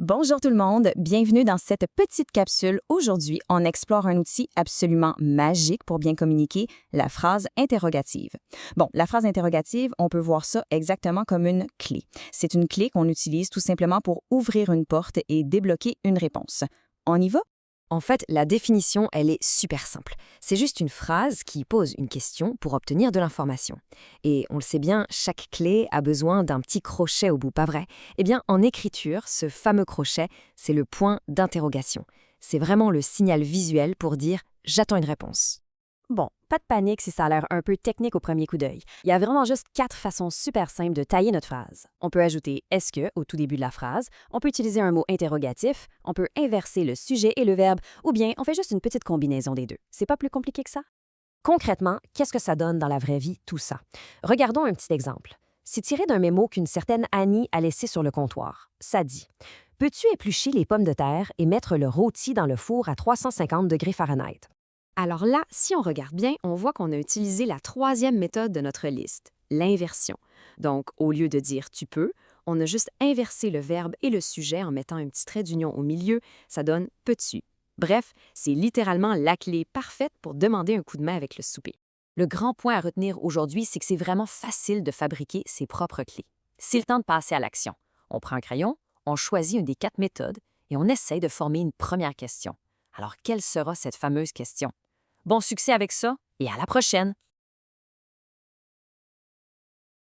Bonjour tout le monde, bienvenue dans cette petite capsule. Aujourd'hui, on explore un outil absolument magique pour bien communiquer, la phrase interrogative. Bon, la phrase interrogative, on peut voir ça exactement comme une clé. C'est une clé qu'on utilise tout simplement pour ouvrir une porte et débloquer une réponse. On y va? En fait, la définition, elle est super simple. C'est juste une phrase qui pose une question pour obtenir de l'information. Et on le sait bien, chaque clé a besoin d'un petit crochet au bout, pas vrai? Eh bien, en écriture, ce fameux crochet, c'est le point d'interrogation. C'est vraiment le signal visuel pour dire « j'attends une réponse ». Bon, pas de panique si ça a l'air un peu technique au premier coup d'œil. Il y a vraiment juste 4 façons super simples de tailler notre phrase. On peut ajouter « est-ce que » au tout début de la phrase, on peut utiliser un mot interrogatif, on peut inverser le sujet et le verbe, ou bien on fait juste une petite combinaison des deux. C'est pas plus compliqué que ça? Concrètement, qu'est-ce que ça donne dans la vraie vie, tout ça? Regardons un petit exemple. C'est tiré d'un mémo qu'une certaine Annie a laissé sur le comptoir. Ça dit « Peux-tu éplucher les pommes de terre et mettre le rôti dans le four à 350 degrés Fahrenheit? » Alors là, si on regarde bien, on voit qu'on a utilisé la troisième méthode de notre liste, l'inversion. Donc, au lieu de dire « tu peux », on a juste inversé le verbe et le sujet en mettant un petit trait d'union au milieu, ça donne « peux-tu ». Bref, c'est littéralement la clé parfaite pour demander un coup de main avec le souper. Le grand point à retenir aujourd'hui, c'est que c'est vraiment facile de fabriquer ses propres clés. C'est le temps de passer à l'action. On prend un crayon, on choisit une des 4 méthodes et on essaye de former une première question. Alors, quelle sera cette fameuse question? Bon succès avec ça et à la prochaine!